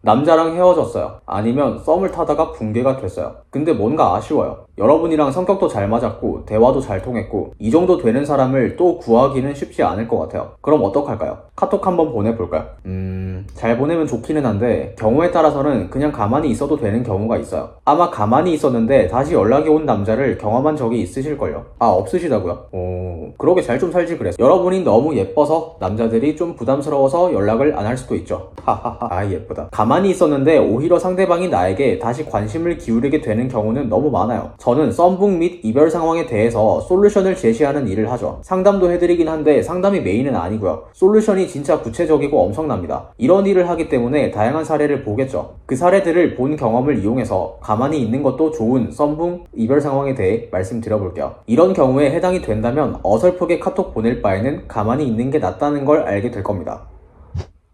남자랑 헤어졌어요. 아니면 썸을 타다가 붕괴가 됐어요. 근데 뭔가 아쉬워요. 여러분이랑 성격도 잘 맞았고 대화도 잘 통했고 이 정도 되는 사람을 또 구하기는 쉽지 않을 것 같아요. 그럼 어떡할까요? 카톡 한번 보내볼까요? 잘 보내면 좋기는 한데 경우에 따라서는 그냥 가만히 있어도 되는 경우가 있어요. 아마 가만히 있었는데 다시 연락이 온 남자를 경험한 적이 있으실걸요? 아, 없으시다고요? 오, 그러게 잘 좀 살지 그랬어. 여러분이 너무 예뻐서 남자들이 좀 부담스러워서 연락을 안 할 수도 있죠. 하하하. 아, 예쁘다. 가만히 있었는데 오히려 상대방이 나에게 다시 관심을 기울이게 되는 경우는 너무 많아요. 저는 썸북 및 이별 상황에 대해서 솔루션을 제시하는 일을 하죠. 상담도 해드리긴 한데 상담이 메인은 아니고요. 솔루션이 진짜 구체적이고 엄청납니다. 이런 일을 하기 때문에 다양한 사례를 보겠죠. 그 사례들을 본 경험을 이용해서 가만히 있는 것도 좋은 썸북 이별 상황에 대해 말씀드려볼게요. 이런 경우에 해당이 된다면 어설프게 카톡 보낼 바에는 가만히 있는 게 낫다는 걸 알게 될 겁니다.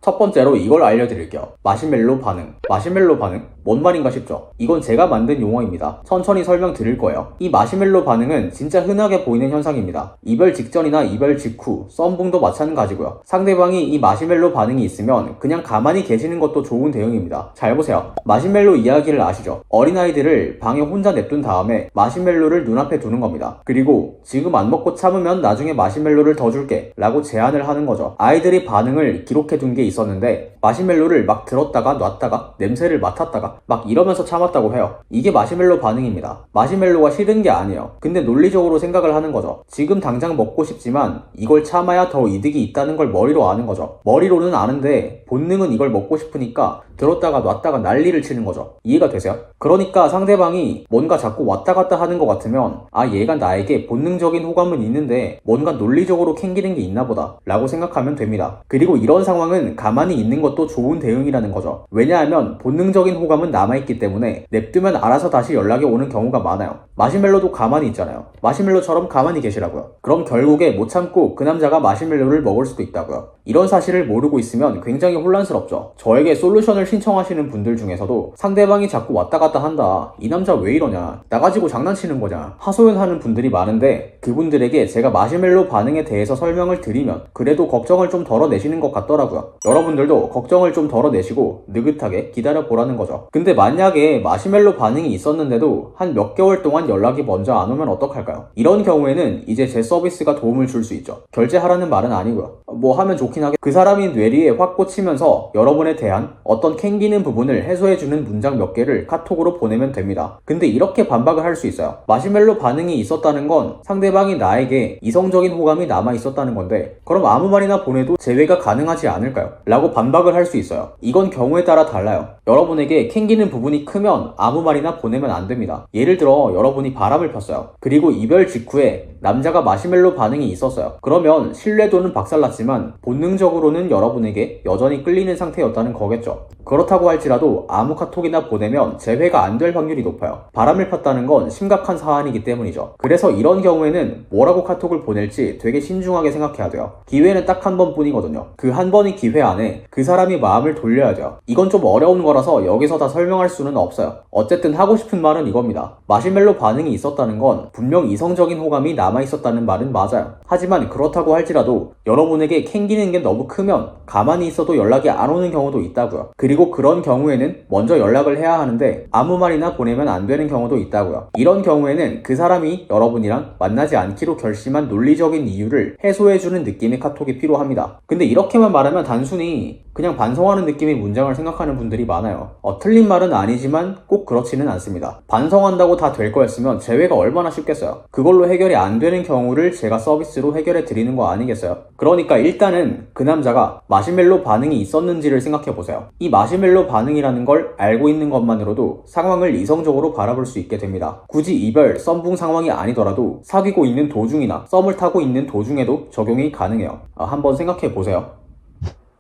첫 번째로 이걸 알려드릴게요. 마시멜로 반응. 마시멜로 반응? 뭔 말인가 싶죠? 이건 제가 만든 용어입니다. 천천히 설명드릴 거예요. 이 마시멜로 반응은 진짜 흔하게 보이는 현상입니다. 이별 직전이나 이별 직후, 썸붕도 마찬가지고요. 상대방이 이 마시멜로 반응이 있으면 그냥 가만히 계시는 것도 좋은 대응입니다. 잘 보세요. 마시멜로 이야기를 아시죠? 어린아이들을 방에 혼자 냅둔 다음에 마시멜로를 눈앞에 두는 겁니다. 그리고 지금 안 먹고 참으면 나중에 마시멜로를 더 줄게 라고 제안을 하는 거죠. 아이들이 반응을 기록해둔 게 있었는데 마시멜로를 막 들었다가 놨다가 냄새를 맡았다가 막 이러면서 참았다고 해요. 이게 마시멜로 반응입니다. 마시멜로가 싫은 게 아니에요. 근데 논리적으로 생각을 하는 거죠. 지금 당장 먹고 싶지만 이걸 참아야 더 이득이 있다는 걸 머리로 아는 거죠. 머리로는 아는데 본능은 이걸 먹고 싶으니까 들었다가 놨다가 난리를 치는 거죠. 이해가 되세요? 그러니까 상대방이 뭔가 자꾸 왔다 갔다 하는 것 같으면 아, 얘가 나에게 본능적인 호감은 있는데 뭔가 논리적으로 캥기는 게 있나 보다 라고 생각하면 됩니다. 그리고 이런 상황은 가만히 있는 것도 좋은 대응이라는 거죠. 왜냐하면 본능적인 호감은 남아있기 때문에 냅두면 알아서 다시 연락이 오는 경우가 많아요. 마시멜로도 가만히 있잖아요. 마시멜로처럼 가만히 계시라고요. 그럼 결국에 못 참고 그 남자가 마시멜로를 먹을 수도 있다고요. 이런 사실을 모르고 있으면 굉장히 혼란스럽죠. 저에게 솔루션을 신청하시는 분들 중에서도 상대방이 자꾸 왔다 갔다 한다, 이 남자 왜 이러냐, 나 가지고 장난치는 거냐 하소연하는 분들이 많은데 그분들에게 제가 마시멜로 반응에 대해서 설명을 드리면 그래도 걱정을 좀 덜어내시는 것 같더라고요. 여러분들도 걱정을 좀 덜어내시고 느긋하게 기다려보라는 거죠. 근데 만약에 마시멜로 반응이 있었는데도 한 몇 개월 동안 연락이 먼저 안 오면 어떡할까요? 이런 경우에는 이제 제 서비스가 도움을 줄 수 있죠. 결제하라는 말은 아니고요. 뭐 하면 좋긴 하겠. 그 사람이 뇌리에 확 꽂히면서 여러분에 대한 어떤 캥기는 부분을 해소해주는 문장 몇 개를 카톡으로 보내면 됩니다. 근데 이렇게 반박을 할 수 있어요. 마시멜로 반응이 있었다는 건 상대방이 나에게 이성적인 호감이 남아있었다는 건데 그럼 아무 말이나 보내도 재회가 가능하지 않을까요? 라고 반박을 할 수 있어요. 이건 경우에 따라 달라요. 여러분에게 캥기는 부분이 크면 아무 말이나 보내면 안 됩니다. 예를 들어 여러분이 바람을 폈어요. 그리고 이별 직후에 남자가 마시멜로 반응이 있었어요. 그러면 신뢰도는 박살났지만 본능적으로는 여러분에게 여전히 끌리는 상태였다는 거겠죠. 그렇다고 할지라도 아무 카톡이나 보내면 재회가 안 될 확률이 높아요. 바람을 폈다는 건 심각한 사안이기 때문이죠. 그래서 이런 경우에는 뭐라고 카톡을 보낼지 되게 신중하게 생각해야 돼요. 기회는 딱 한 번뿐이거든요. 그 한 번의 기회 안에 그 사람이 마음을 돌려야 돼요. 이건 좀 어려운 거라서 여기서 다 설명할 수는 없어요. 어쨌든 하고 싶은 말은 이겁니다. 마시멜로 반응이 있었다는 건 분명 이성적인 호감이 남아있었다는 말은 맞아요. 하지만 그렇다고 할지라도 여러분에게 캥기는 게 너무 크면 가만히 있어도 연락이 안 오는 경우도 있다고요. 그리고 그런 경우에는 먼저 연락을 해야 하는데 아무 말이나 보내면 안 되는 경우도 있다고요. 이런 경우에는 그 사람이 여러분이랑 만나지 않기로 결심한 논리적인 이유를 해소해주는 느낌의 카톡이 필요합니다. 근데 이렇게만 말하면 단순히 그냥 반성하는 느낌의 문장을 생각하는 분들이 많아요. 틀린 말은 아니지만 꼭 그렇지는 않습니다. 반성한다고 다 될 거였으면 재회가 얼마나 쉽겠어요. 그걸로 해결이 안 되는 경우를 제가 서비스로 해결해 드리는 거 아니겠어요? 그러니까 일단은 그 남자가 마시멜로 반응이 있었는지를 생각해 보세요. 이 마시멜로 반응이라는 걸 알고 있는 것만으로도 상황을 이성적으로 바라볼 수 있게 됩니다. 굳이 이별, 썸붕 상황이 아니더라도 사귀고 있는 도중이나 썸을 타고 있는 도중에도 적용이 가능해요. 한번 생각해 보세요.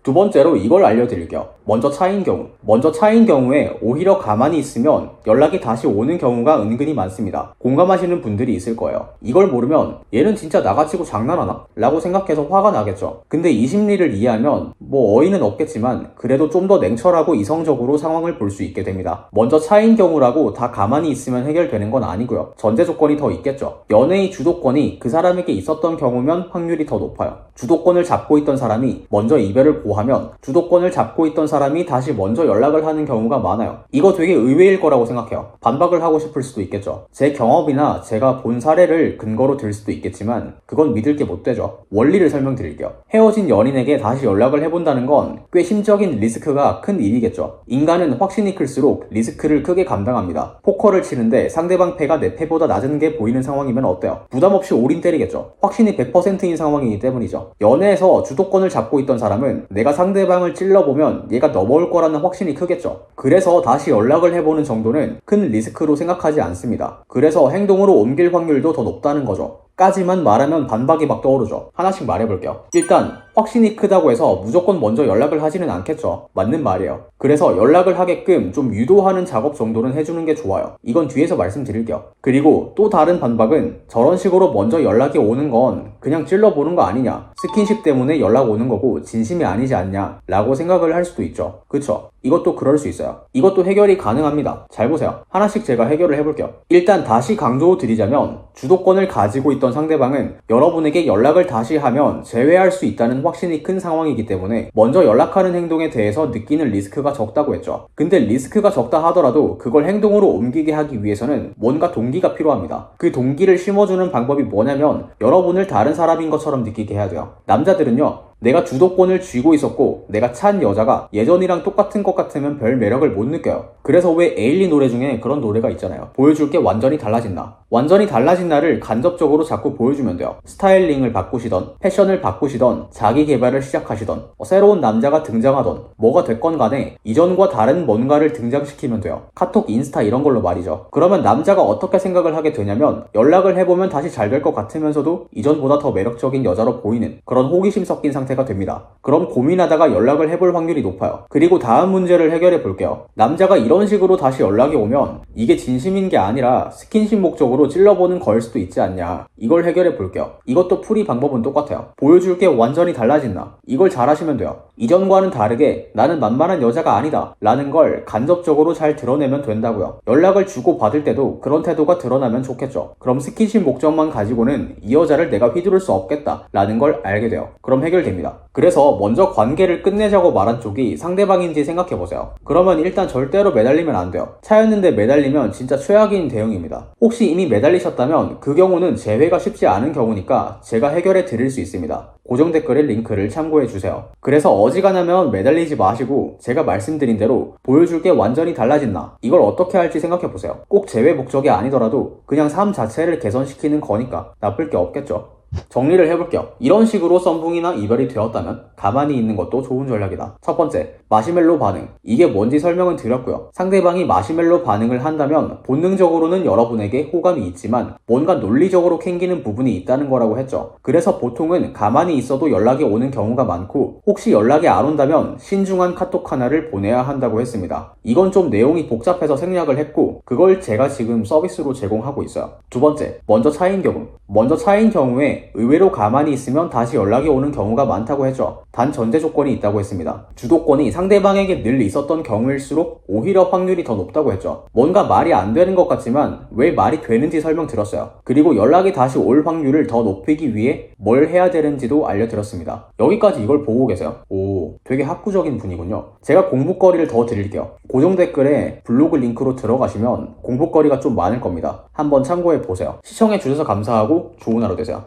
두 번째로 이걸 알려드릴게요. 먼저 차인 경우. 먼저 차인 경우에 오히려 가만히 있으면 연락이 다시 오는 경우가 은근히 많습니다. 공감하시는 분들이 있을 거예요. 이걸 모르면 얘는 진짜 나가지고 장난하나? 라고 생각해서 화가 나겠죠. 근데 이 심리를 이해하면 뭐 어이는 없겠지만 그래도 좀 더 냉철하고 이성적으로 상황을 볼 수 있게 됩니다. 먼저 차인 경우라고 다 가만히 있으면 해결되는 건 아니고요. 전제 조건이 더 있겠죠. 연애의 주도권이 그 사람에게 있었던 경우면 확률이 더 높아요. 주도권을 잡고 있던 사람이 먼저 이별을 하면 주도권을 잡고 있던 사람이 다시 먼저 연락을 하는 경우가 많아요. 이거 되게 의외일 거라고 생각해요. 반박을 하고 싶을 수도 있겠죠. 제 경험이나 제가 본 사례를 근거로 들 수도 있겠지만 그건 믿을 게 못 되죠. 원리를 설명드릴게요. 헤어진 연인에게 다시 연락을 해본다는 건 꽤 심적인 리스크가 큰 일이겠죠. 인간은 확신이 클수록 리스크를 크게 감당합니다. 포커를 치는데 상대방 패가 내 패보다 낮은 게 보이는 상황이면 어때요? 부담 없이 올인 때리겠죠. 확신이 100%인 상황이기 때문이죠. 연애에서 주도권을 잡고 있던 사람은 내가 상대방을 찔러보면 얘가 넘어올 거라는 확신이 크겠죠. 그래서 다시 연락을 해보는 정도는 큰 리스크로 생각하지 않습니다. 그래서 행동으로 옮길 확률도 더 높다는 거죠. 까지만 말하면 반박이 막 떠오르죠. 하나씩 말해볼게요. 일단 확신이 크다고 해서 무조건 먼저 연락을 하지는 않겠죠. 맞는 말이에요. 그래서 연락을 하게끔 좀 유도하는 작업 정도는 해주는 게 좋아요. 이건 뒤에서 말씀드릴게요. 그리고 또 다른 반박은 저런 식으로 먼저 연락이 오는 건 그냥 찔러보는 거 아니냐, 스킨십 때문에 연락 오는 거고 진심이 아니지 않냐 라고 생각을 할 수도 있죠. 그쵸? 이것도 그럴 수 있어요. 이것도 해결이 가능합니다. 잘 보세요. 하나씩 제가 해결을 해볼게요. 일단 다시 강조드리자면 주도권을 가지고 있던 상대방은 여러분에게 연락을 다시 하면 제외할 수 있다는 확신이 큰 상황이기 때문에 먼저 연락하는 행동에 대해서 느끼는 리스크가 적다고 했죠. 근데 리스크가 적다 하더라도 그걸 행동으로 옮기게 하기 위해서는 뭔가 동기가 필요합니다. 그 동기를 심어주는 방법이 뭐냐면 여러분을 다른 사람인 것처럼 느끼게 해야 돼요. 남자들은요, 내가 주도권을 쥐고 있었고 내가 찬 여자가 예전이랑 똑같은 것 같으면 별 매력을 못 느껴요. 그래서 왜 에일리 노래 중에 그런 노래가 있잖아요. 보여줄게 완전히 달라진 나. 완전히 달라진 나를 간접적으로 자꾸 보여주면 돼요. 스타일링을 바꾸시던, 패션을 바꾸시던, 자기 개발을 시작하시던, 새로운 남자가 등장하던 뭐가 됐건 간에 이전과 다른 뭔가를 등장시키면 돼요. 카톡, 인스타 이런 걸로 말이죠. 그러면 남자가 어떻게 생각을 하게 되냐면 연락을 해보면 다시 잘 될 것 같으면서도 이전보다 더 매력적인 여자로 보이는 그런 호기심 섞인 상태가 됩니다. 그럼 고민하다가 연락을 해볼 확률이 높아요. 그리고 다음 문제를 해결해 볼게요. 남자가 이런 식으로 다시 연락이 오면 이게 진심인 게 아니라 스킨십 목적으로 찔러보는 거일 수도 있지 않냐. 이걸 해결해 볼게요. 이것도 풀이 방법은 똑같아요. 보여줄게 완전히 달라진 나. 이걸 잘 하시면 돼요. 이전과는 다르게 나는 만만한 여자가 아니다 라는 걸 간접적으로 잘 드러내면 된다고요. 연락을 주고 받을 때도 그런 태도가 드러나면 좋겠죠. 그럼 스킨십 목적만 가지고는 이 여자를 내가 휘두를 수 없겠다 라는 걸 알게 돼요. 그럼 해결됩니다. 그래서 먼저 관계를 끝내자고 말한 쪽이 상대방인지 생각해보세요. 그러면 일단 절대로 매달리면 안 돼요. 차였는데 매달리면 진짜 최악인 대응입니다. 혹시 이미 매달리셨다면 그 경우는 재회가 쉽지 않은 경우니까 제가 해결해 드릴 수 있습니다. 고정 댓글에 링크를 참고해주세요. 그래서 어지간하면 매달리지 마시고 제가 말씀드린 대로 보여줄게 완전히 달라진 나. 이걸 어떻게 할지 생각해보세요. 꼭 재회 목적이 아니더라도 그냥 삶 자체를 개선시키는 거니까 나쁠 게 없겠죠. 정리를 해볼게요. 이런 식으로 썸붕이나 이별이 되었다면 가만히 있는 것도 좋은 전략이다. 첫 번째, 마시멜로 반응. 이게 뭔지 설명은 드렸고요. 상대방이 마시멜로 반응을 한다면 본능적으로는 여러분에게 호감이 있지만 뭔가 논리적으로 캥기는 부분이 있다는 거라고 했죠. 그래서 보통은 가만히 있어도 연락이 오는 경우가 많고 혹시 연락이 안 온다면 신중한 카톡 하나를 보내야 한다고 했습니다. 이건 좀 내용이 복잡해서 생략을 했고 그걸 제가 지금 서비스로 제공하고 있어요. 두 번째, 먼저 차인 경우. 먼저 차인 경우에 의외로 가만히 있으면 다시 연락이 오는 경우가 많다고 했죠. 단 전제 조건이 있다고 했습니다. 주도권이 상대방에게 늘 있었던 경우일수록 오히려 확률이 더 높다고 했죠. 뭔가 말이 안 되는 것 같지만 왜 말이 되는지 설명드렸어요. 그리고 연락이 다시 올 확률을 더 높이기 위해 뭘 해야 되는지도 알려드렸습니다. 여기까지 이걸 보고 계세요. 오, 되게 학구적인 분이군요. 제가 공부거리를 더 드릴게요. 고정 댓글에 블로그 링크로 들어가시면 공부거리가 좀 많을 겁니다. 한번 참고해 보세요. 시청해 주셔서 감사하고 좋은 하루 되세요.